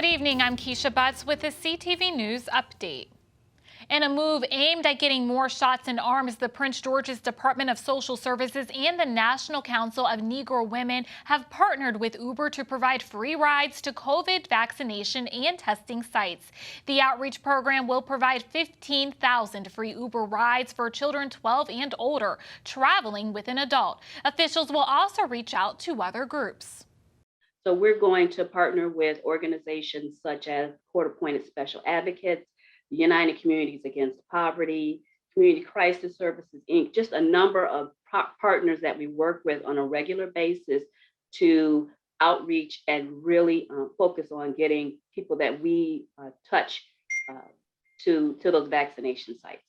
Good evening, I'm Keisha Butts with the CTV News Update. In a move aimed at getting more shots in arms, the Prince George's Department of Social Services and the National Council of Negro Women have partnered with Uber to provide free rides to COVID vaccination and testing sites. The outreach program will provide 15,000 free Uber rides for children 12 and older traveling with an adult. Officials will also reach out to other groups. So we're going to partner with organizations such as Court-Appointed Special Advocates, the United Communities Against Poverty, Community Crisis Services, Inc., just a number of partners that we work with on a regular basis to outreach and really focus on getting people that we touch to those vaccination sites.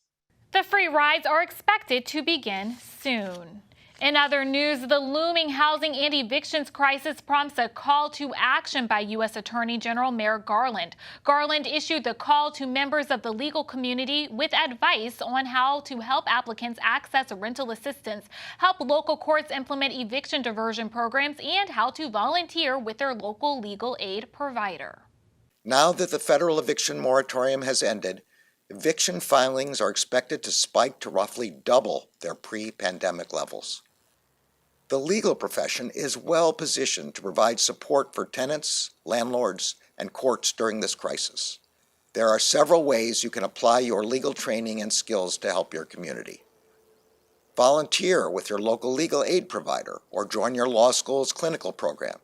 The free rides are expected to begin soon. In other news, the looming housing and evictions crisis prompts a call to action by U.S. Attorney General Merrick Garland. Garland issued the call to members of the legal community with advice on how to help applicants access rental assistance, help local courts implement eviction diversion programs, and how to volunteer with their local legal aid provider. Now that the federal eviction moratorium has ended, eviction filings are expected to spike to roughly double their pre-pandemic levels. The legal profession is well positioned to provide support for tenants, landlords, and courts during this crisis. There are several ways you can apply your legal training and skills to help your community. Volunteer with your local legal aid provider or join your law school's clinical program.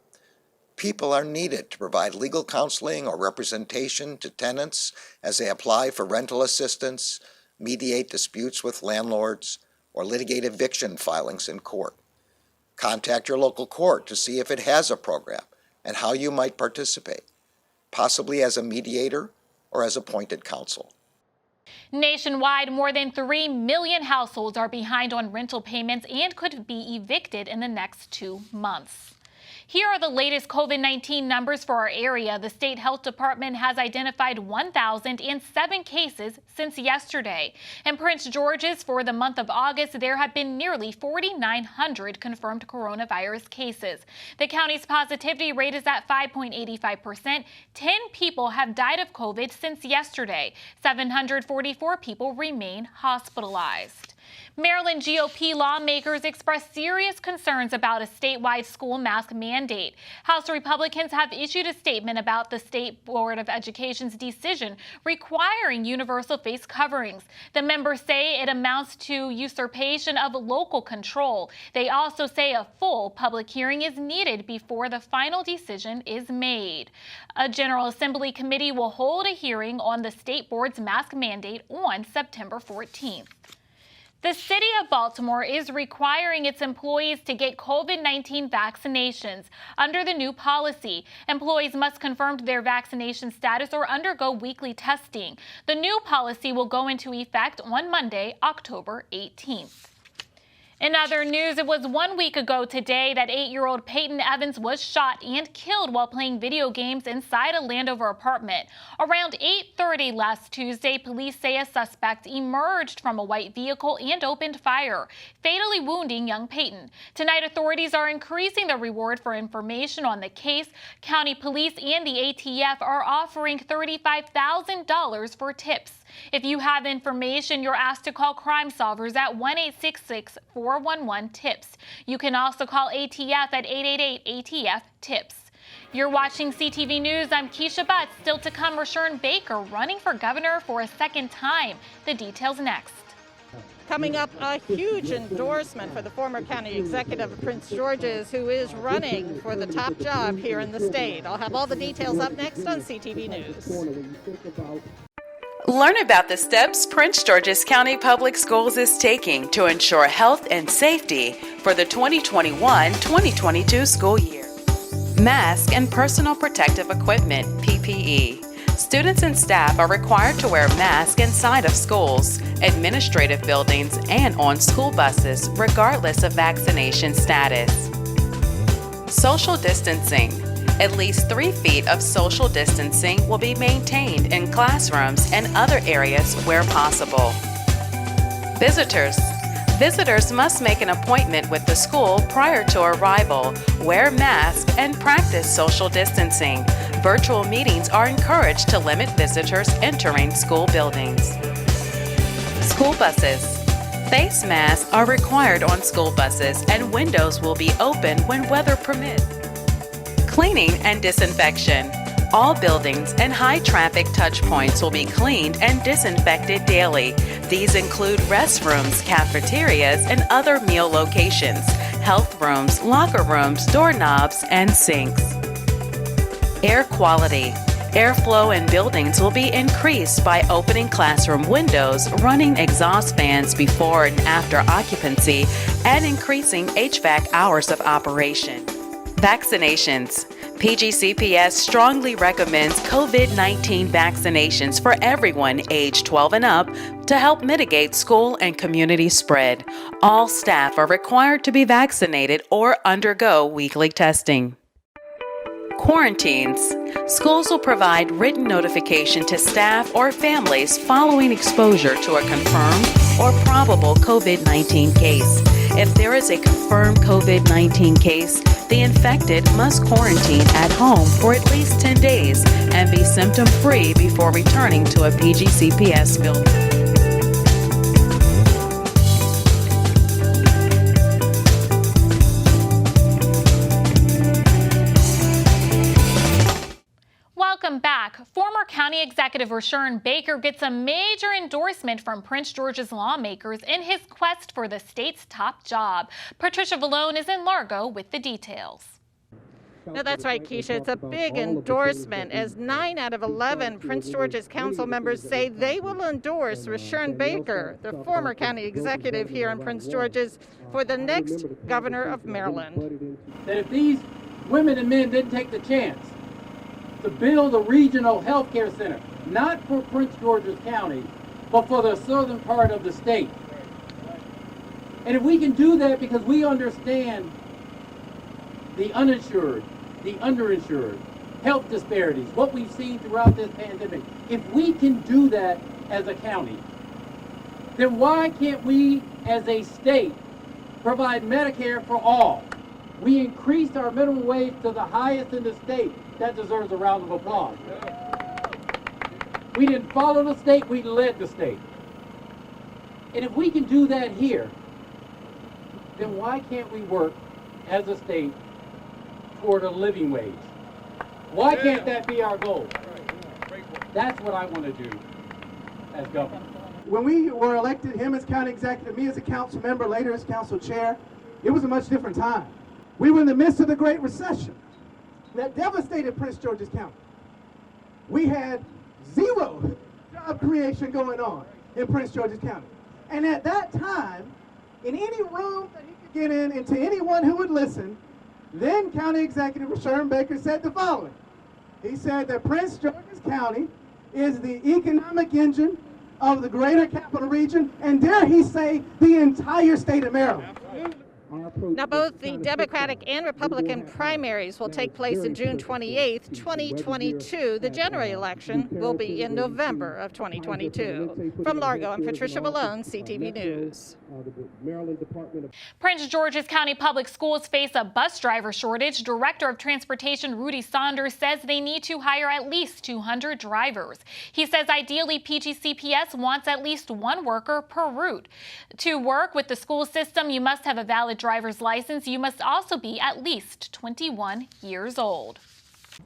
People are needed to provide legal counseling or representation to tenants as they apply for rental assistance, mediate disputes with landlords, or litigate eviction filings in court. Contact your local court to see if it has a program and how you might participate, possibly as a mediator or as appointed counsel. Nationwide, more than 3 million households are behind on rental payments and could be evicted in the next 2 months. Here are the latest COVID-19 numbers for our area. The state health department has identified 1,007 cases since yesterday. In Prince George's, for the month of August, there have been nearly 4,900 confirmed coronavirus cases. The county's positivity rate is at 5.85%. 10 people have died of COVID since yesterday. 744 people remain hospitalized. Maryland GOP lawmakers expressed serious concerns about a statewide school mask mandate. House Republicans have issued a statement about the State Board of Education's decision requiring universal face coverings. The members say it amounts to usurpation of local control. They also say a full public hearing is needed before the final decision is made. A General Assembly committee will hold a hearing on the State Board's mask mandate on September 14th. The city of Baltimore is requiring its employees to get COVID-19 vaccinations. Under the new policy, employees must confirm their vaccination status or undergo weekly testing. The new policy will go into effect on Monday, October 18th. In other news, it was 1 week ago today that 8-year-old Peyton Evans was shot and killed while playing video games inside a Landover apartment. Around 8:30 last Tuesday, police say a suspect emerged from a white vehicle and opened fire, fatally wounding young Peyton. Tonight, authorities are increasing the reward for information on the case. County police and the ATF are offering $35,000 for tips. If you have information, you're asked to call Crime Solvers at 1-866-411-TIPS. You can also call ATF at 888-ATF-TIPS. You're watching CTV News. I'm Keisha Butts. Still to come, Rushern Baker running for governor for a second time. The details next. Coming up, a huge endorsement for the former county executive of Prince George's, who is running for the top job here in the state. I'll have all the details up next on CTV News. Learn about the steps Prince George's County Public Schools is taking to ensure health and safety for the 2021-2022 school year. Mask and personal protective equipment, PPE. Students and staff are required to wear masks inside of schools, administrative buildings, and on school buses, regardless of vaccination status. Social distancing. At least 3 feet of social distancing will be maintained in classrooms and other areas where possible. Visitors. Visitors must make an appointment with the school prior to arrival, wear masks, and practice social distancing. Virtual meetings are encouraged to limit visitors entering school buildings. School buses. Face masks are required on school buses and windows will be open when weather permits. Cleaning and disinfection. All buildings and high-traffic touchpoints will be cleaned and disinfected daily. These include restrooms, cafeterias, and other meal locations, health rooms, locker rooms, doorknobs, and sinks. Air quality. Airflow in buildings will be increased by opening classroom windows, running exhaust fans before and after occupancy, and increasing HVAC hours of operation. Vaccinations. PGCPS strongly recommends COVID-19 vaccinations for everyone aged 12 and up to help mitigate school and community spread. All staff are required to be vaccinated or undergo weekly testing. Quarantines. Schools will provide written notification to staff or families following exposure to a confirmed or probable COVID-19 case. If there is a confirmed COVID-19 case, the infected must quarantine at home for at least 10 days and be symptom-free before returning to a PGCPS building. Welcome back. Former County Executive Rushern Baker gets a major endorsement from Prince George's lawmakers in his quest for the state's top job. Patricia Vallone is in Largo with the details. No, that's right, Keisha. It's a big endorsement, as 9 out of 11 Prince George's council members say they will endorse Rushern Baker, the former county executive here in Prince George's, for the next governor of Maryland. That if these women and men didn't take the chance to build a regional health care center, not for Prince George's County, but for the southern part of the state. And if we can do that because we understand the uninsured, the underinsured, health disparities, what we've seen throughout this pandemic, if we can do that as a county, then why can't we as a state provide Medicare for all? We increased our minimum wage to the highest in the state. That deserves a round of applause. We didn't follow the state, we led the state. And if we can do that here, then why can't we work as a state toward a living wage? Why can't that be our goal? That's what I want to do as governor. When we were elected, him as county executive, me as a council member, later as council chair, it was a much different time. We were in the midst of the Great Recession that devastated Prince George's County. We had 0 job creation going on in Prince George's County. And at that time, in any room that he could get in, and to anyone who would listen, then County Executive Rushern Baker said the following. He said that Prince George's County is the economic engine of the greater capital region, and dare he say, the entire state of Maryland. Now, both the Democratic and Republican primaries will take place in June 28th, 2022. The general election will be in November of 2022. From Largo, I'm Patricia Vallone, CTV News. Prince George's County Public Schools face a bus driver shortage. Director of Transportation Rudy Saunders says they need to hire at least 200 drivers. He says ideally PGCPS wants at least 1 worker per route. To work with the school system, you must have a valid driver's license. You must also be at least 21 years old.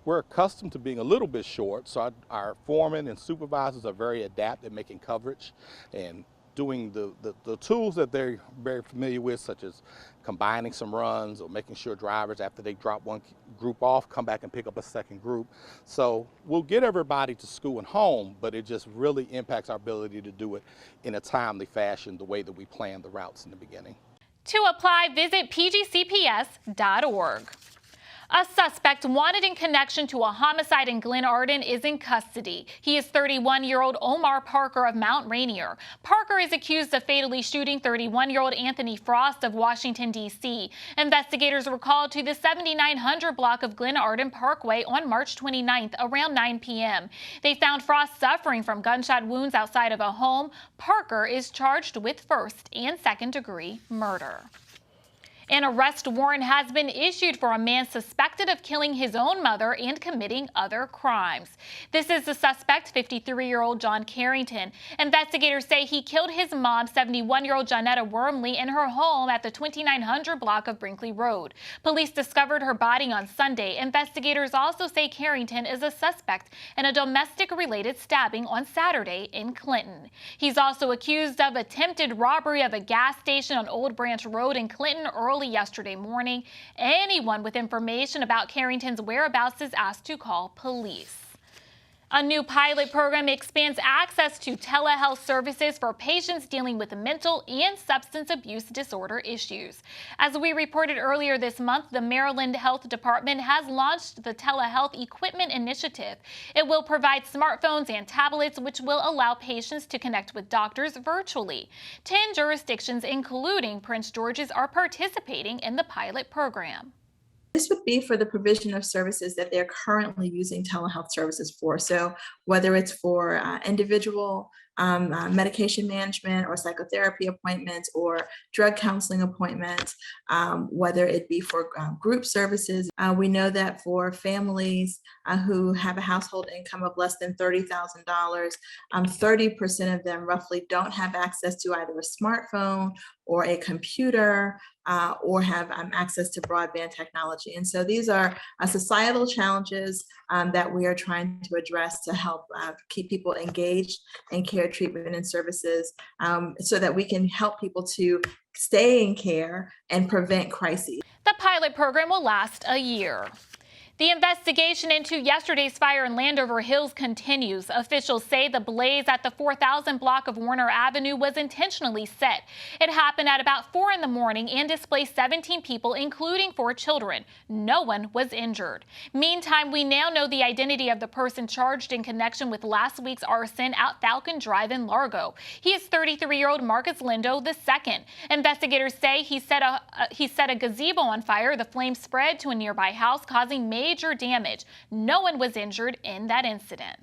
We're accustomed to being a little bit short, so our foremen and supervisors are very adept at making coverage and doing the tools that they're very familiar with, such as combining some runs or making sure drivers, after they drop one group off, come back and pick up a second group. So we'll get everybody to school and home, but it just really impacts our ability to do it in a timely fashion, the way that we planned the routes in the beginning. To apply, visit pgcps.org. A suspect wanted in connection to a homicide in Glen, Arden is in custody. He is 31-year-old Omar Parker of Mount Rainier. Parker is accused of fatally shooting 31-year-old Anthony Frost of Washington, D.C. Investigators were called to the 7900 block of Glen Arden Parkway on March 29th around 9 p.m. They found Frost suffering from gunshot wounds outside of a home. Parker is charged with first and second-degree murder. An arrest warrant has been issued for a man suspected of killing his own mother and committing other crimes. This is the suspect, 53-year-old John Carrington. Investigators say he killed his mom, 71-year-old Johnetta Wormley, in her home at the 2900 block of Brinkley Road. Police discovered her body on Sunday. Investigators also say Carrington is a suspect in a domestic-related stabbing on Saturday in Clinton. He's also accused of attempted robbery of a gas station on Old Branch Road in Clinton early yesterday morning. Anyone with information about Carrington's whereabouts is asked to call police. A new pilot program expands access to telehealth services for patients dealing with mental and substance abuse disorder issues. As we reported earlier this month, the Maryland Health Department has launched the Telehealth Equipment Initiative. It will provide smartphones and tablets, which will allow patients to connect with doctors virtually. 10 jurisdictions, including Prince George's, are participating in the pilot program. This would be for the provision of services that they're currently using telehealth services for. So whether it's for individual medication management or psychotherapy appointments or drug counseling appointments, whether it be for group services. We know that for families who have a household income of less than $30,000, 30% of them roughly don't have access to either a smartphone or a computer or have access to broadband technology. And so these are societal challenges that we are trying to address to help keep people engaged in care, treatment, and services so that we can help people to stay in care and prevent crises. The pilot program will last a year. The investigation into yesterday's fire in Landover Hills continues. Officials say the blaze at the 4000 block of Warner Avenue was intentionally set. It happened at about 4 in the morning and displaced 17 people, including 4 children. No one was injured. Meantime, we now know the identity of the person charged in connection with last week's arson at Falcon Drive in Largo. He is 33-year-old Marcus Lindo II. Investigators say he set a gazebo on fire. The flames spread to a nearby house, causing major damage. No one was injured in that incident.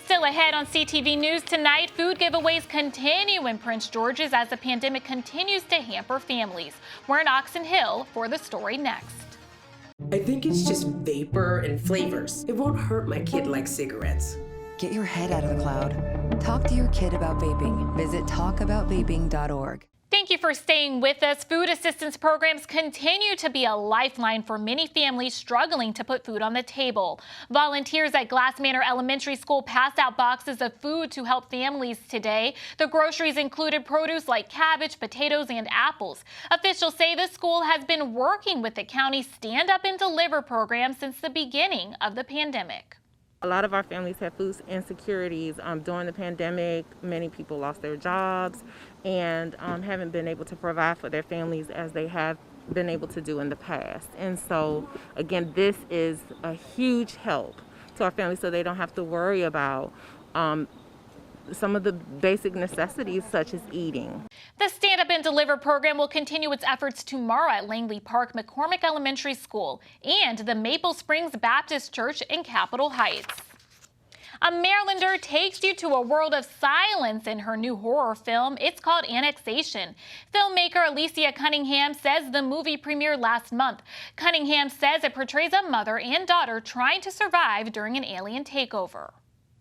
Still ahead on CTV News tonight, food giveaways continue in Prince George's as the pandemic continues to hamper families. We're in Oxon Hill for the story next. I think it's just vapor and flavors. It won't hurt my kid like cigarettes. Get your head out of the cloud. Talk to your kid about vaping. Visit talkaboutvaping.org. Thank you for staying with us. Food assistance programs continue to be a lifeline for many families struggling to put food on the table. Volunteers at Glass Manor Elementary School passed out boxes of food to help families today. The groceries included produce like cabbage, potatoes, and apples. Officials say the school has been working with the county's Stand Up and Deliver program since the beginning of the pandemic. A lot of our families have food insecurities. During the pandemic, many people lost their jobs and haven't been able to provide for their families as they have been able to do in the past. And so, again, this is a huge help to our families so they don't have to worry about some of the basic necessities such as eating. The Stand Up and Deliver program will continue its efforts tomorrow at Langley Park McCormick Elementary School and the Maple Springs Baptist Church in Capitol Heights. A Marylander takes you to a world of silence in her new horror film. It's called Annexation. Filmmaker Alicia Cunningham says the movie premiered last month. Cunningham says it portrays a mother and daughter trying to survive during an alien takeover.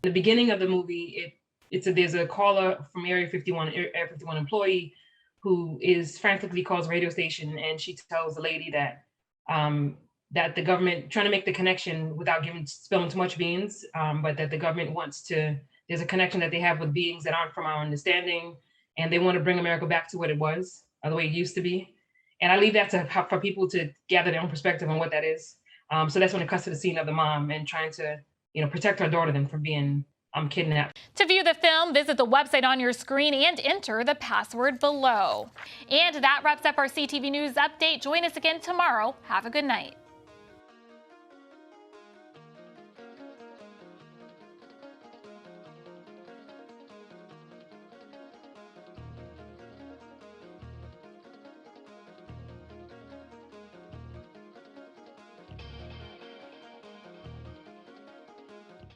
In the beginning of the movie, there's a caller from Area 51 employee who is frantically calls a radio station, and she tells the lady that that the government trying to make the connection without spilling too much beans, but that the government there's a connection that they have with beings that aren't from our understanding, and they want to bring America back to what it was, or the way it used to be. And I leave that for people to gather their own perspective on what that is. So that's when it cuts to the scene of the mom and trying to, protect her daughter then from being kidnapped. To view the film, visit the website on your screen and enter the password below. And that wraps up our CTV News update. Join us again tomorrow. Have a good night.